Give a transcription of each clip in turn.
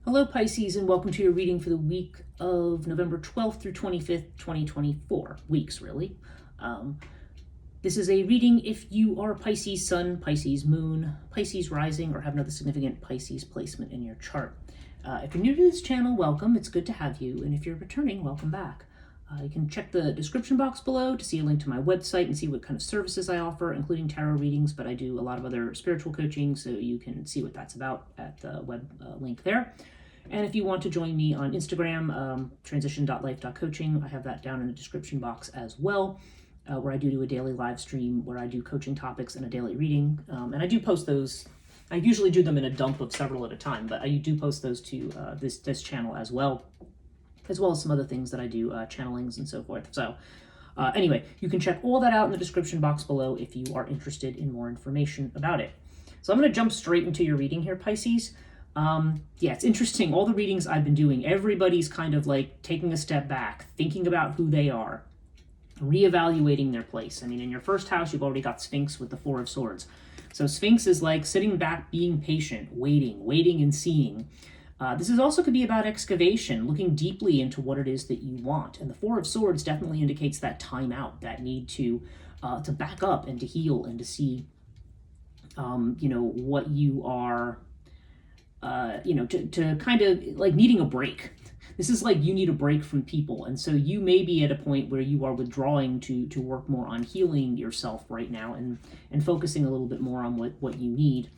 Hello Pisces, and welcome to your reading for the week of November 12th through 25th, 2024. Weeks, really. This is a reading if you are Pisces Sun, Pisces Moon, Pisces Rising, or have another significant Pisces placement in your chart. If you're new to this channel, welcome. It's good to have you. And if you're returning, welcome back. You can check the description box below to see a link to my website and see what kind of services I offer, including tarot readings, but I do a lot of other spiritual coaching, so you can see what that's about at the web link there. And if you want to join me on Instagram, transition.life.coaching, I have that down in the description box as well, where I do a daily live stream where I do coaching topics and a daily reading. And I do post those. I usually do them in a dump of several at a time, but I do post those to this channel as well as some other things that I do, channelings and so forth. So anyway, you can check all that out in the description box below if you are interested in more information about it. So I'm going to jump straight into your reading here, Pisces. Yeah, it's interesting. All the readings I've been doing, everybody's kind of like taking a step back, thinking about who they are, reevaluating their place. I mean, in your first house, you've already got Sphinx with the Four of Swords. So Sphinx is like sitting back, being patient, waiting and seeing. This is also could be about excavation, looking deeply into what it is that you want. And the Four of Swords definitely indicates that time out, that need to back up and to heal and to see, what you are, to kind of like needing a break. This is like you need a break from people. And so you may be at a point where you are withdrawing to work more on healing yourself right now and focusing a little bit more on what you need.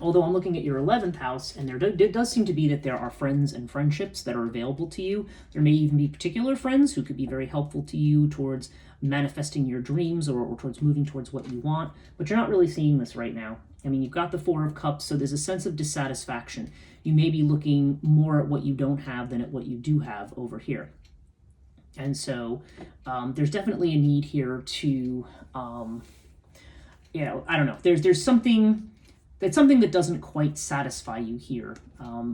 Although I'm looking at your 11th house, and it does seem to be that there are friends and friendships that are available to you. There may even be particular friends who could be very helpful to you towards manifesting your dreams or towards moving towards what you want, but you're not really seeing this right now. I mean, you've got the Four of Cups, so there's a sense of dissatisfaction. You may be looking more at what you don't have than at what you do have over here. And so there's definitely a need here to, I don't know, there's something... It's something that doesn't quite satisfy you here,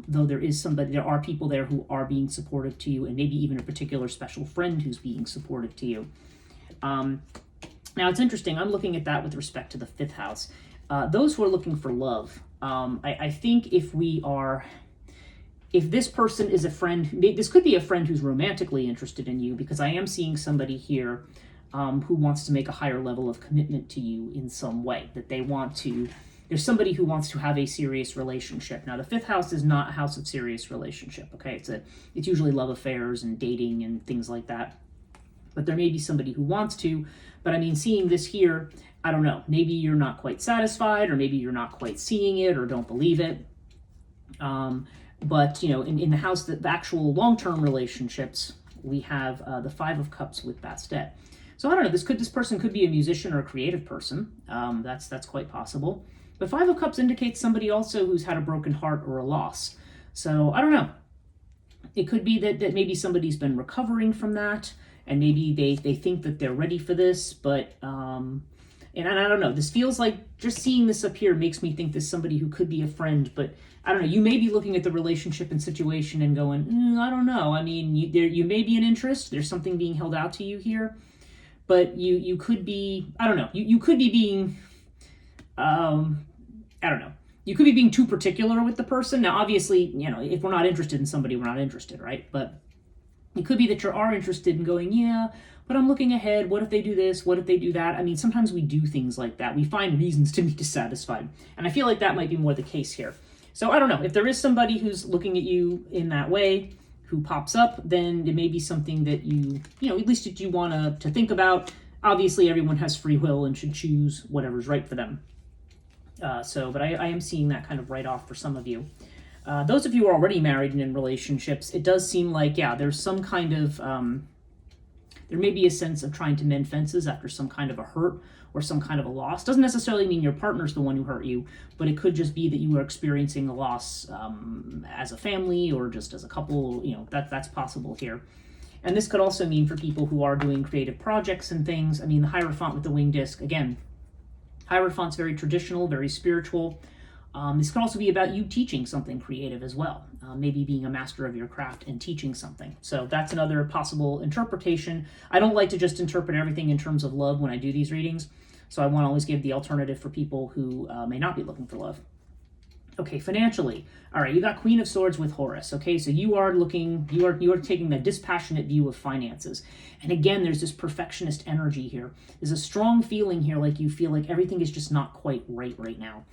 though there are people there who are being supportive to you, and maybe even a particular special friend who's being supportive to you. Now, it's interesting. I'm looking at that with respect to the 5th house. Those who are looking for love, I think if this person is a friend, this could be a friend who's romantically interested in you, because I am seeing somebody here who wants to make a higher level of commitment to you in some way, that they want to... There's somebody who wants to have a serious relationship. Now, the 5th house is not a house of serious relationship, okay? It's usually love affairs and dating and things like that. But there may be somebody who wants to. But I mean, seeing this here, I don't know. Maybe you're not quite satisfied, or maybe you're not quite seeing it or don't believe it. But, in the house, the actual long-term relationships, we have the 5 of Cups with Bastet. So I don't know. This person could be a musician or a creative person. That's quite possible. But 5 of Cups indicates somebody also who's had a broken heart or a loss. So I don't know. It could be that maybe somebody's been recovering from that, and maybe they think that they're ready for this. But and I don't know. This feels like, just seeing this up here makes me think there's somebody who could be a friend. But I don't know. You may be looking at the relationship and situation and going, I don't know. I mean, you may be an interest. There's something being held out to you here. But you could be, I don't know. You could be being... I don't know. You could be being too particular with the person. Now, obviously, if we're not interested in somebody, we're not interested, right? But it could be that you are interested in going, yeah, but I'm looking ahead. What if they do this? What if they do that? I mean, sometimes we do things like that. We find reasons to be dissatisfied. And I feel like that might be more the case here. So I don't know. If there is somebody who's looking at you in that way, who pops up, then it may be something that at least that you want to think about. Obviously, everyone has free will and should choose whatever's right for them. But I am seeing that kind of right off for some of you. Those of you who are already married and in relationships, it does seem like, there's some kind of, there may be a sense of trying to mend fences after some kind of a hurt or some kind of a loss. Doesn't necessarily mean your partner's the one who hurt you, but it could just be that you are experiencing a loss as a family or just as a couple. That's possible here. And this could also mean for people who are doing creative projects and things. I mean, the Hierophant with the winged disc, again, Hierophant's very traditional, very spiritual. This could also be about you teaching something creative as well. Maybe being a master of your craft and teaching something. So that's another possible interpretation. I don't like to just interpret everything in terms of love when I do these readings. So I want to always give the alternative for people who may not be looking for love. Okay, financially. All right, you got Queen of Swords with Horus. Okay, so you are taking the dispassionate view of finances. And again, there's this perfectionist energy here. There's a strong feeling here, like you feel like everything is just not quite right now.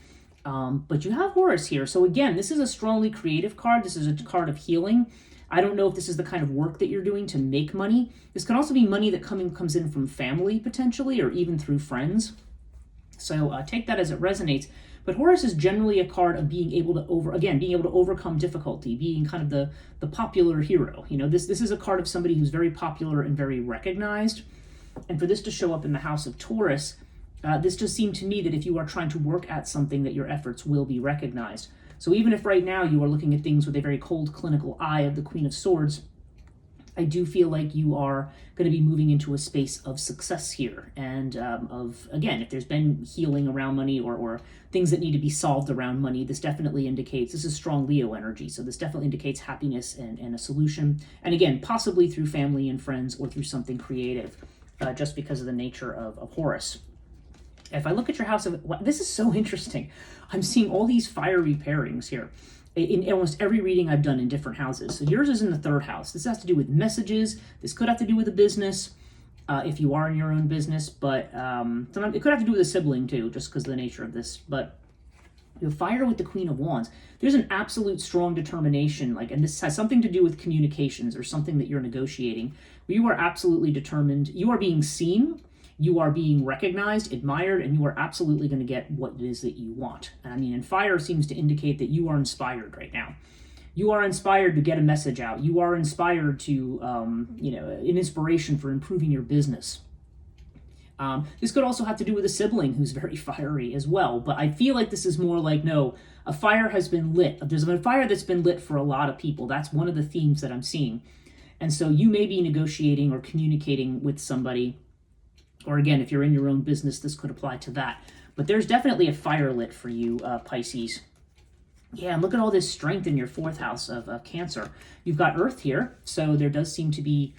But you have Horus here. So again, this is a strongly creative card. This is a card of healing. I don't know if this is the kind of work that you're doing to make money. This can also be money that comes in from family potentially, or even through friends. So take that as it resonates. But Horus is generally a card of being able to overcome difficulty, being kind of the popular hero. You know, this is a card of somebody who's very popular and very recognized. And for this to show up in the house of Taurus, this just seemed to me that if you are trying to work at something, that your efforts will be recognized. So even if right now you are looking at things with a very cold clinical eye of the Queen of Swords, I do feel like you are going to be moving into a space of success here. And again, if there's been healing around money or things that need to be solved around money, this definitely indicates, this is strong Leo energy. So this definitely indicates happiness and a solution. And again, possibly through family and friends or through something creative, just because of the nature of Horus. If I look at your house of, this is so interesting. I'm seeing all these fiery pairings here in almost every reading I've done in different houses. So yours is in the 3rd house. This has to do with messages. This could have to do with a business, if you are in your own business, but sometimes it could have to do with a sibling too, just because of the nature of this. But you have fire with the Queen of Wands. There's an absolute strong determination, and this has something to do with communications or something that you're negotiating. You are absolutely determined. You are being seen. You are being recognized, admired, and you are absolutely going to get what it is that you want. And fire seems to indicate that you are inspired right now. You are inspired to get a message out. You are inspired to, an inspiration for improving your business. This could also have to do with a sibling who's very fiery as well. But I feel like this is more like, no, a fire has been lit. There's a fire that's been lit for a lot of people. That's one of the themes that I'm seeing. And so you may be negotiating or communicating with somebody. Or again, if you're in your own business, this could apply to that. But there's definitely a fire lit for you, Pisces. Yeah, and look at all this strength in your 4th house of Cancer. You've got Earth here, so there does seem to be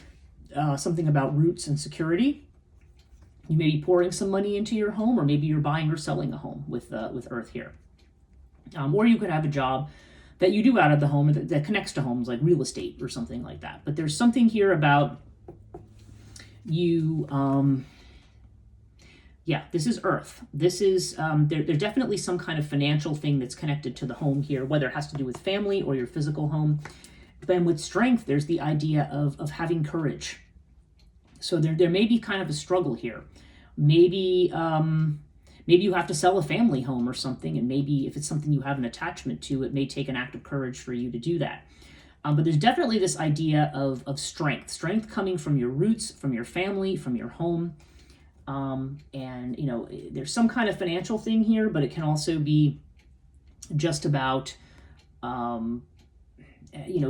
something about roots and security. You may be pouring some money into your home, or maybe you're buying or selling a home with Earth here. Or you could have a job that you do out of the home that connects to homes, like real estate or something like that. But there's something here about you... Yeah, this is Earth. This is, there's definitely some kind of financial thing that's connected to the home here, whether it has to do with family or your physical home. Then with strength, there's the idea of having courage. So there may be kind of a struggle here. Maybe you have to sell a family home or something, and maybe if it's something you have an attachment to, it may take an act of courage for you to do that. But there's definitely this idea of strength coming from your roots, from your family, from your home. There's some kind of financial thing here, but it can also be just about,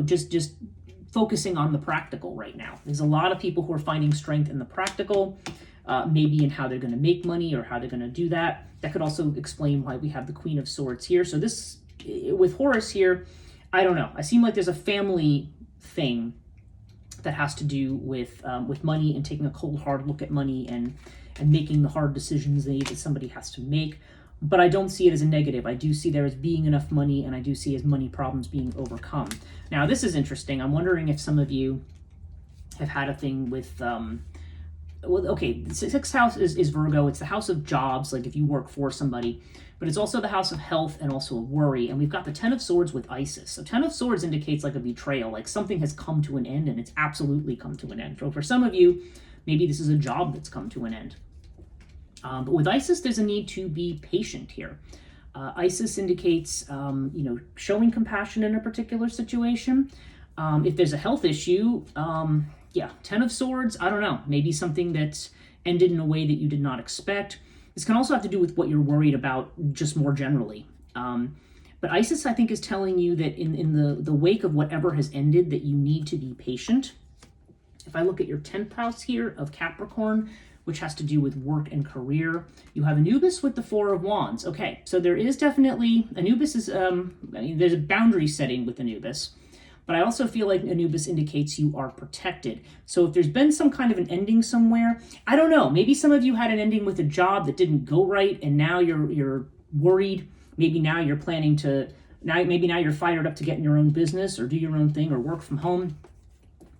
just focusing on the practical right now. There's a lot of people who are finding strength in the practical, maybe in how they're going to make money or how they're going to do that. That could also explain why we have the Queen of Swords here. So this, with Horus here, I don't know. I seem like there's a family thing that has to do with money and taking a cold, hard look at money and making the hard decisions that somebody has to make. But I don't see it as a negative. I do see there as being enough money, and I do see as money problems being overcome. Now, this is interesting. I'm wondering if some of you have had a thing with, the 6th house is Virgo. It's the house of jobs, like if you work for somebody. But it's also the house of health and also of worry. And we've got the 10 of Swords with Isis. So 10 of Swords indicates like a betrayal, like something has come to an end, and it's absolutely come to an end. So for some of you, maybe this is a job that's come to an end. But with Isis, there's a need to be patient here. Isis indicates, showing compassion in a particular situation. If there's a health issue, 10 of Swords, I don't know, maybe something that's ended in a way that you did not expect. This can also have to do with what you're worried about just more generally. But Isis, I think, is telling you that in the wake of whatever has ended, that you need to be patient. If I look at your 10th house here of Capricorn, which has to do with work and career, you have Anubis with the 4 of Wands. Okay, so there is definitely, Anubis is, there's a boundary setting with Anubis, but I also feel like Anubis indicates you are protected. So if there's been some kind of an ending somewhere, I don't know, maybe some of you had an ending with a job that didn't go right, and now you're worried. Maybe now you're planning to maybe now you're fired up to get in your own business or do your own thing or work from home.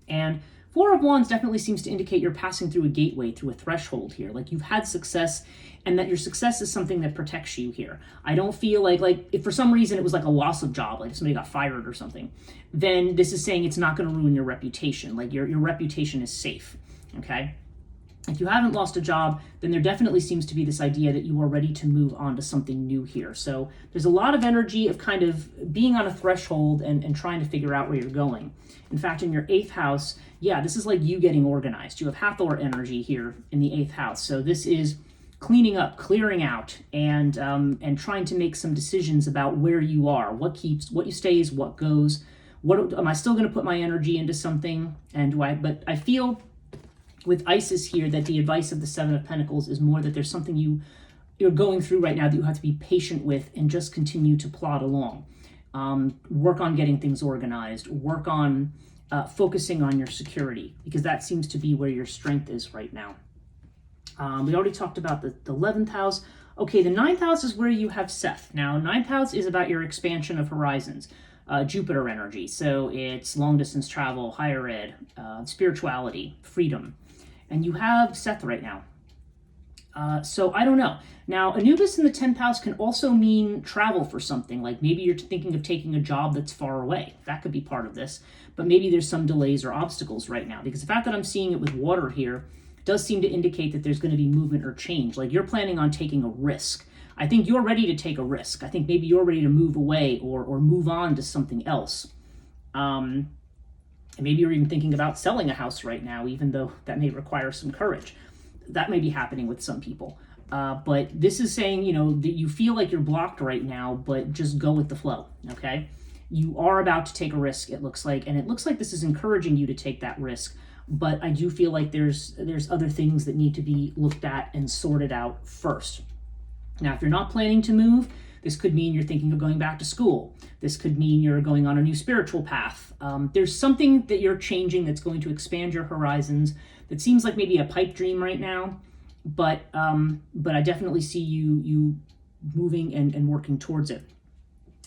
And Four of Wands definitely seems to indicate you're passing through a gateway, through a threshold here. Like you've had success, and that your success is something that protects you here. I don't feel like if for some reason it was like a loss of job, like if somebody got fired or something, then this is saying it's not going to ruin your reputation. Like your reputation is safe, okay? If you haven't lost a job, then there definitely seems to be this idea that you are ready to move on to something new here. So there's a lot of energy of kind of being on a threshold and trying to figure out where you're going. In fact, in your 8th house, yeah, this is like you getting organized. You have Hathor energy here in the 8th house. So this is cleaning up, clearing out, and trying to make some decisions about where you are, what stays, what goes. What am I still going to put my energy into something? But I feel with Isis here that the advice of the 7 of Pentacles is more that there's something you're going through right now that you have to be patient with and just continue to plod along. Work on getting things organized, work on focusing on your security, because that seems to be where your strength is right now. We already talked about the 11th house. Okay, the 9th house is where you have Seth. Now, 9th house is about your expansion of horizons, Jupiter energy. So it's long distance travel, higher ed, spirituality, freedom. And you have Seth right now. So I don't know. Now, Anubis in the 10th house can also mean travel for something. Like maybe you're thinking of taking a job that's far away. That could be part of this. But maybe there's some delays or obstacles right now. Because the fact that I'm seeing it with water here does seem to indicate that there's going to be movement or change. Like you're planning on taking a risk. I think you're ready to take a risk. I think maybe you're ready to move away or move on to something else. And maybe you're even thinking about selling a house right now, even though that may require some courage. That may be happening with some people. But this is saying, that you feel like you're blocked right now, but just go with the flow, okay? You are about to take a risk, it looks like, and it looks like this is encouraging you to take that risk. But I do feel like there's other things that need to be looked at and sorted out first. Now, if you're not planning to move, this could mean you're thinking of going back to school. This could mean you're going on a new spiritual path. There's something that you're changing that's going to expand your horizons. That seems like maybe a pipe dream right now, but I definitely see you moving and working towards it.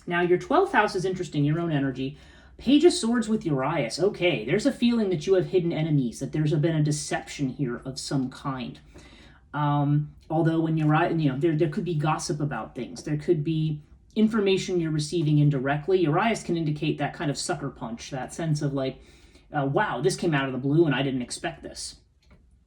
Now, your 12th house is interesting, your own energy. Page of Swords with Urias. Okay, there's a feeling that you have hidden enemies, that there's been a deception here of some kind. Although when Urias, there could be gossip about things. There could be information you're receiving indirectly. Urias can indicate that kind of sucker punch, that sense of like, wow, this came out of the blue and I didn't expect this,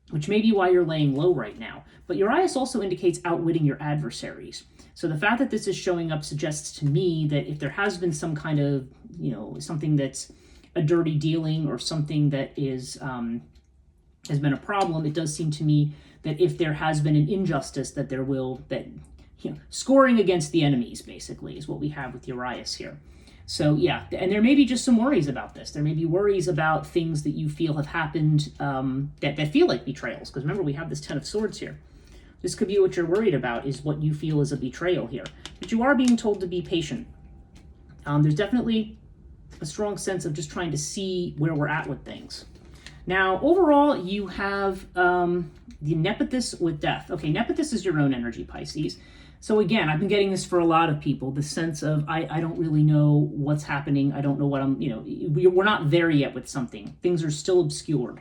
which may be why you're laying low right now. But Urias also indicates outwitting your adversaries. So the fact that this is showing up suggests to me that if there has been some kind of, something that's a dirty dealing or something that is has been a problem, it does seem to me that if there has been an injustice, that scoring against the enemies basically is what we have with Urias here. So yeah, and there may be just some worries about this. There may be worries about things that you feel have happened that feel like betrayals. Because remember, we have this 10 of Swords here. This could be what you're worried about, is what you feel is a betrayal here. But you are being told to be patient. There's definitely a strong sense of just trying to see where we're at with things. Now, overall, you have the Nephthys with Death. Okay, Nephthys is your own energy, Pisces. So again, I've been getting this for a lot of people, the sense of, I don't really know what's happening. I don't know what we're not there yet with something. Things are still obscured.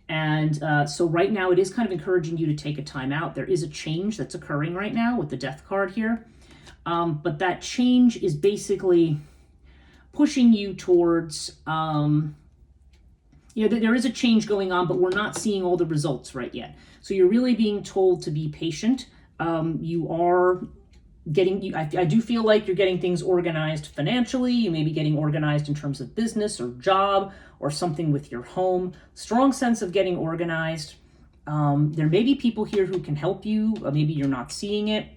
And so right now it is kind of encouraging you to take a time out. There is a change that's occurring right now with the Death card here. But that change is basically pushing you towards, there is a change going on, but we're not seeing all the results right yet. So you're really being told to be patient. You are getting, I do feel like you're getting things organized financially. You may be getting organized in terms of business or job or something with your home. Strong sense of getting organized. There may be people here who can help you. Maybe you're not seeing it.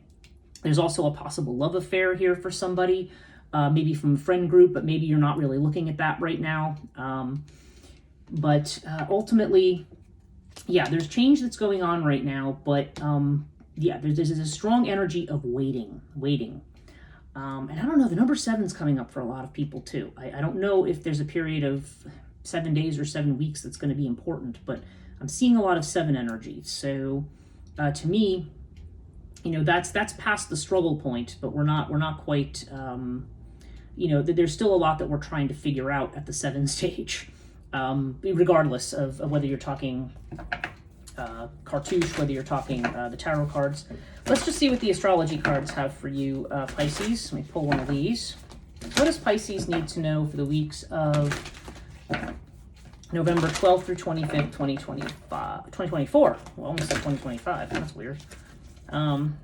There's also a possible love affair here for somebody, maybe from a friend group, but maybe you're not really looking at that right now. But ultimately, yeah, there's change that's going on right now, but yeah, there's a strong energy of waiting. And I don't know, the number 7's coming up for a lot of people too. I don't know if there's a period of 7 days or 7 weeks that's going to be important, but I'm seeing a lot of 7 energy. So to me, you know, that's past the struggle point, but we're not quite, you know, there's still a lot that we're trying to figure out at the 7 stage, regardless of whether you're talking cartouche, whether you're talking the tarot cards. Let's just see what the astrology cards have for you, Pisces. Let me pull one of these. What does Pisces need to know for the weeks of November 12th through 25th, 2024? Well, almost said 2025. That's weird.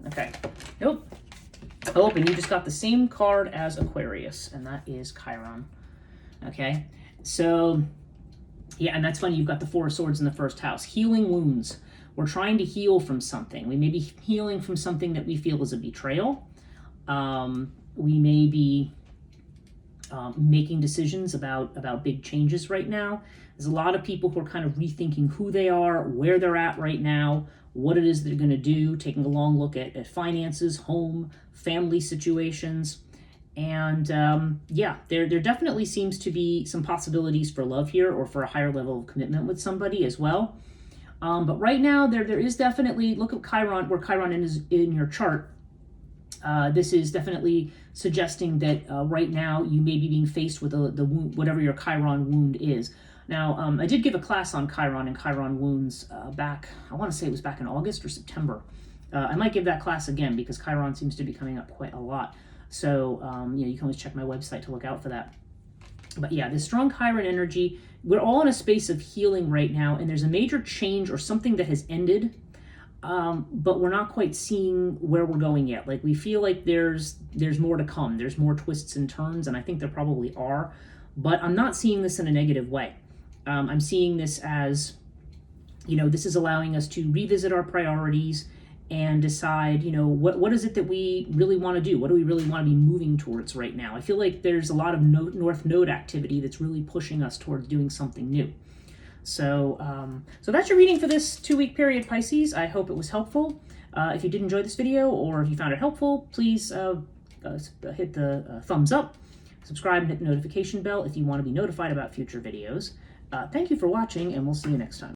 Okay. Nope. Oh, and you just got the same card as Aquarius, and that is Chiron. Okay. So, yeah, and that's funny. You've got the 4 of Swords in the first house. Healing wounds. We're trying to heal from something. We may be healing from something that we feel is a betrayal. We may be making decisions about big changes right now. There's a lot of people who are kind of rethinking who they are, where they're at right now, what it is they're going to do, taking a long look at finances, home, family situations. And yeah, there definitely seems to be some possibilities for love here, or for a higher level of commitment with somebody as well. But right now, there is definitely, look at Chiron, where Chiron is in your chart. This is definitely suggesting that right now you may be being faced with the wound, whatever your Chiron wound is. Now, I did give a class on Chiron and Chiron wounds back, I want to say it was back in August or September. I might give that class again because Chiron seems to be coming up quite a lot. So, you know, you can always check my website to look out for that. But yeah, this strong Chiron energy, we're all in a space of healing right now, and there's a major change or something that has ended, but we're not quite seeing where we're going yet. Like, we feel like there's more to come. There's more twists and turns, and I think there probably are, but I'm not seeing this in a negative way. I'm seeing this as, you know, this is allowing us to revisit our priorities and decide, you know, what is it that we really want to do? What do we really want to be moving towards right now? I feel like there's a lot of North Node activity that's really pushing us towards doing something new. So, so that's your reading for this 2-week period, Pisces. I hope it was helpful. If you did enjoy this video, or if you found it helpful, please hit the thumbs up, subscribe, and hit the notification bell if you want to be notified about future videos. Thank you for watching, and we'll see you next time.